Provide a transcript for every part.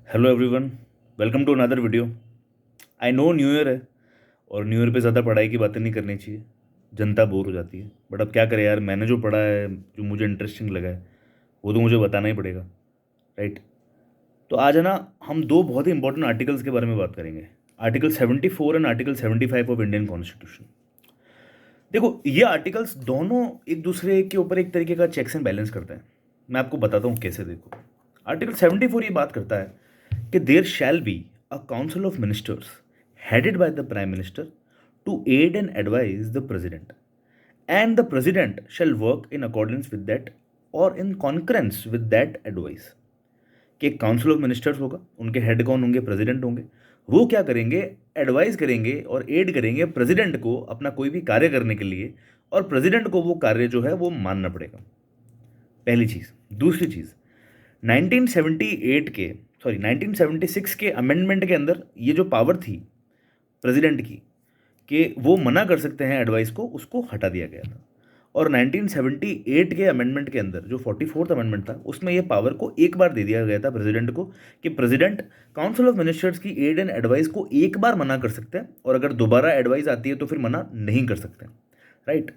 Hello everyone, welcome to another video. I know new year है और new year पे ज़्यादा पढ़ाई की बातें नहीं करनी चाहिए, जनता बोर हो जाती है। बट अब क्या करें यार, मैंने जो पढ़ा है, जो मुझे इंटरेस्टिंग लगा है, वो तो मुझे बताना ही पड़ेगा, राइट। तो आज है ना, हम दो बहुत ही इंपॉर्टेंट आर्टिकल्स के बारे में बात करेंगे। Article 74 and article 75 of Indian constitution. देखो, ये आर्टिकल्स दोनों एक दूसरे के ऊपर एक तरीके का चेक्स एंड बैलेंस करते हैं। मैं आपको बताता हूँ कैसे। देखो, आर्टिकल 74 ये बात करता है कि there shall be a council of ministers headed by the prime minister to aid and advise the president, and the president shall work in accordance with that और in concurrence with that advice. कि एक council of ministers होगा, उनके head कौन होंगे? President होंगे। वो क्या करेंगे? एडवाइस करेंगे और एड करेंगे प्रेसिडेंट को अपना कोई भी कार्य करने के लिए, और प्रेसिडेंट को वो कार्य जो है वो मानना पड़ेगा। पहली चीज़। दूसरी चीज़, 1978 के 1976 के अमेंडमेंट के अंदर ये जो पावर थी प्रेसिडेंट की कि वो मना कर सकते हैं एडवाइस को, उसको हटा दिया गया था। और 1978 के अमेंडमेंट के अंदर जो 44th अमेंडमेंट था, उसमें ये पावर को एक बार दे दिया गया था प्रेसिडेंट को, कि प्रेसिडेंट काउंसिल ऑफ मिनिस्टर्स की एड एंड एडवाइस को एक बार मना कर सकते हैं, और अगर दोबारा एडवाइस आती है तो फिर मना नहीं कर सकते, राइट।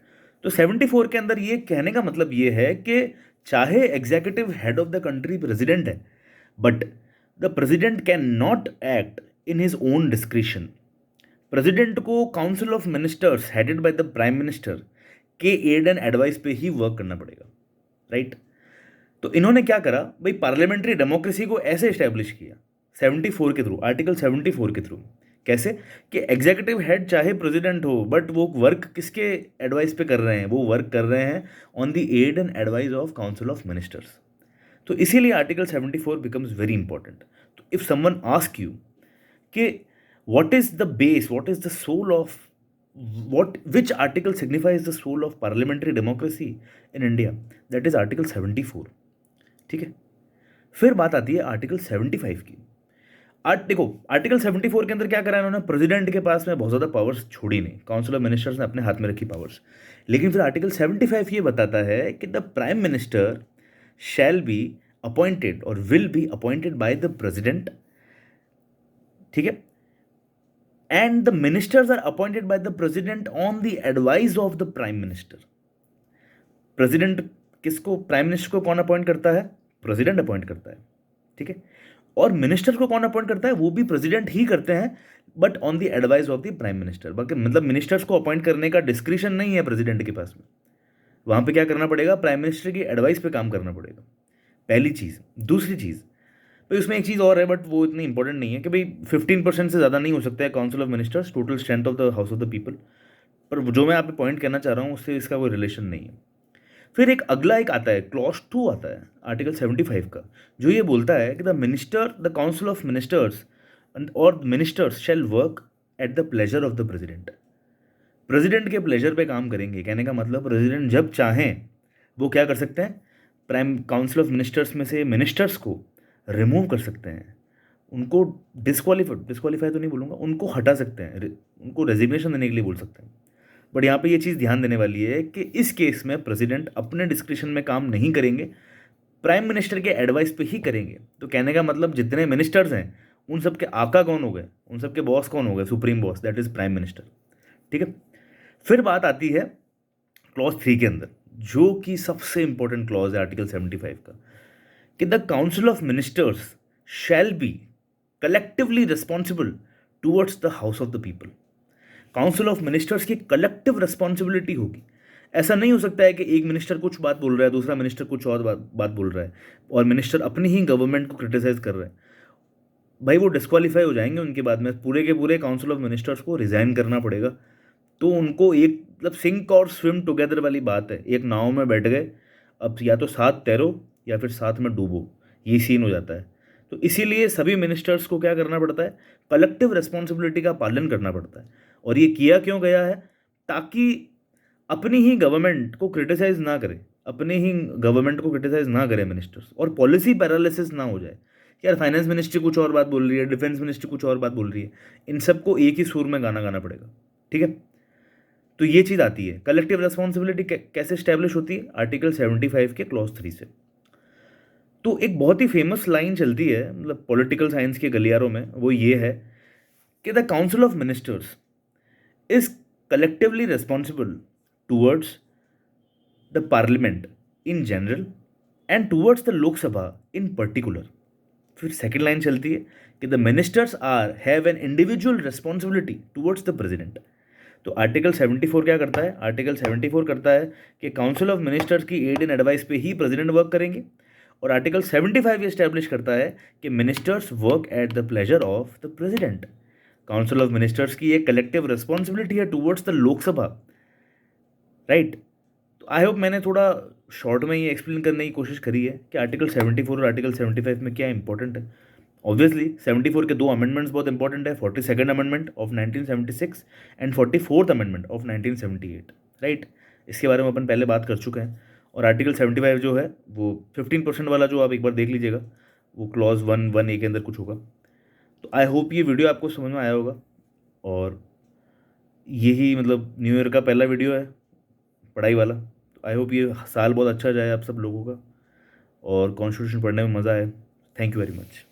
तो 74 के अंदर ये कहने का मतलब ये है कि चाहे executive head of the country president है, but the president can not act in his own discretion. President को council of ministers headed by the prime minister के एड एंड एडवाइस पे ही वर्क करना पड़ेगा, राइट। तो इन्होंने क्या करा भाई, पार्लियामेंट्री डेमोक्रेसी को ऐसे इस्टेब्लिश किया 74 के थ्रू, आर्टिकल 74 के थ्रू। कैसे? कि एग्जीक्यूटिव हेड चाहे प्रेसिडेंट हो, बट वो वर्क किसके एडवाइस पे कर रहे हैं? वो वर्क कर रहे हैं on the aid and advice of council of ministers. तो इसीलिए आर्टिकल 74 बिकम्स वेरी इंपॉर्टेंट। तो इफ समवन आस्क यू कि what is the base, what is the soul of, which article signifies the soul of parliamentary democracy in India, that is article 74। ठीक है। फिर बात आती है आर्टिकल 75 की। देखो, आर्टिकल 74 के अंदर क्या करा इन्होंने? प्रेसिडेंट के पास में बहुत ज़्यादा पावर्स छोड़ी नहीं, काउंसिल ऑफ मिनिस्टर्स ने अपने हाथ में रखी पावर्स। लेकिन फिर आर्टिकल 75 ये बताता है कि the prime minister shall be appointed और will be appointed by the president, ठीक है, and the ministers are appointed by the president on the advice of the prime minister। President किसको, प्राइम मिनिस्टर को कौन अपॉइंट करता है? President appoint करता है, ठीक है। और मिनिस्टर को कौन अपॉइंट करता है? वो भी प्रेसिडेंट ही करते हैं, but on the advice of the prime minister. बाकी मतलब मिनिस्टर्स को अपॉइंट करने का डिस्क्रिशन नहीं है प्रेसिडेंट के पास में। वहाँ पे क्या करना पड़ेगा? प्राइम मिनिस्टर की एडवाइस पे काम करना पड़ेगा। पहली चीज़। दूसरी चीज़ भाई, उसमें एक चीज़ और है, बट वो इतनी इंपॉर्टेंट नहीं है, कि भाई 15% से ज़्यादा नहीं हो सकता है council of ministers total strength of the house of the people. पर जो मैं आप पे पॉइंट करना चाह रहा हूँ, उससे इसका कोई रिलेशन नहीं है। फिर एक अगला एक आता है, क्लॉज 2 आता है आर्टिकल 75 का, जो ये बोलता है कि द काउंसिल ऑफ मिनिस्टर्स और ministers shell work at the pleasure of the president. President के प्लेजर पे काम करेंगे। कहने का मतलब प्रेसिडेंट जब चाहें वो क्या कर सकते हैं? प्राइम काउंसिल ऑफ मिनिस्टर्स में से मिनिस्टर्स को रिमूव कर सकते हैं, उनको डिस्क्वालीफाई तो नहीं बोलूँगा, उनको हटा सकते हैं, उनको रेजिग्नेशन देने के लिए बोल सकते हैं। बट यहाँ पे ये चीज़ ध्यान देने वाली है कि इस केस में प्रेसिडेंट अपने डिस्क्रिशन में काम नहीं करेंगे, प्राइम मिनिस्टर के एडवाइस पे ही करेंगे। तो कहने का मतलब जितने मिनिस्टर्स हैं उन सब के आका कौन हो गए, उन सब के बॉस कौन हो गए? Supreme boss, that is prime minister, ठीक है। फिर बात आती है क्लॉज 3 के अंदर, जो कि सबसे इंपॉर्टेंट क्लॉज है आर्टिकल 75 का, कि the council of ministers shall be collectively responsible towards the house of the people. Council of ministers की कलेक्टिव रिस्पॉन्सिबिलिटी होगी। ऐसा नहीं हो सकता है कि एक मिनिस्टर कुछ बात बोल रहा है, दूसरा मिनिस्टर कुछ और बात बोल रहा है, और मिनिस्टर अपनी ही गवर्नमेंट को क्रिटिसाइज कर रहे हैं। भाई वो डिस्क्वालीफाई हो जाएंगे, उनके बाद में पूरे के पूरे काउंसिल ऑफ मिनिस्टर्स को रिजाइन करना पड़ेगा। तो उनको एक मतलब सिंक और स्विम टुगेदर वाली बात है, एक नाव में बैठ गए, अब या तो साथ तैरो या फिर साथ में डूबो, ये सीन हो जाता है। तो इसीलिए सभी मिनिस्टर्स को क्या करना पड़ता है? कलेक्टिव रिस्पॉन्सिबिलिटी का पालन करना पड़ता है। और ये किया क्यों गया है? ताकि अपनी ही गवर्नमेंट को क्रिटिसाइज ना करे, अपने ही गवर्नमेंट को क्रिटिसाइज ना करे मिनिस्टर्स, और पॉलिसी पैरालिसिस ना हो जाए। यार फाइनेंस मिनिस्ट्री कुछ और बात बोल रही है, डिफेंस मिनिस्ट्री कुछ और बात बोल रही है, इन सबको एक ही सुर में गाना गाना पड़ेगा, ठीक है। तो ये चीज़ आती है, कलेक्टिव रिस्पॉन्सिबिलिटी कैसे स्टैब्लिश होती है? आर्टिकल 75 के क्लॉज 3 से। तो एक बहुत ही फेमस लाइन चलती है मतलब पॉलिटिकल साइंस के गलियारों में, वो ये है कि the council of ministers is collectively responsible towards the parliament in general and towards the Lok Sabha in particular. फिर सेकेंड लाइन चलती है कि the ministers are have an individual responsibility towards the president. तो आर्टिकल 74 क्या करता है? आर्टिकल 74 करता है कि काउंसिल ऑफ मिनिस्टर्स की एड एंड एडवाइस पे ही प्रेसिडेंट वर्क करेंगे, और आर्टिकल 75 ये स्टैब्लिश करता है कि ministers work at the pleasure of the president. Council of ministers की एक कलेक्टिव रिस्पॉन्सिबिलिटी है टूवर्ड्स द लोकसभा, राइट। तो आई होप मैंने थोड़ा शॉर्ट में ये एक्सप्लेन करने की कोशिश करी है कि आर्टिकल 74 और आर्टिकल 75 में क्या इंपॉर्टेंट है। ऑब्वियसली 74 के दो अमेंडमेंट्स बहुत इंपॉर्टेंट है, 42nd amendment of 1976 and 44th amendment of 1978, right. इसके बारे में अपन पहले बात कर चुके हैं। और आर्टिकल 75 जो है वो 15% वाला, जो आप एक बार देख लीजिएगा, वो क्लॉज 1(1)(a) के अंदर कुछ होगा। तो आई होप ये वीडियो आपको समझ में आया होगा, और यही मतलब न्यू ईयर का पहला वीडियो है पढ़ाई वाला। तो आई होप ये साल बहुत अच्छा जाए आप सब लोगों का, और कॉन्स्टिट्यूशन पढ़ने में मज़ा आए। Thank you very much.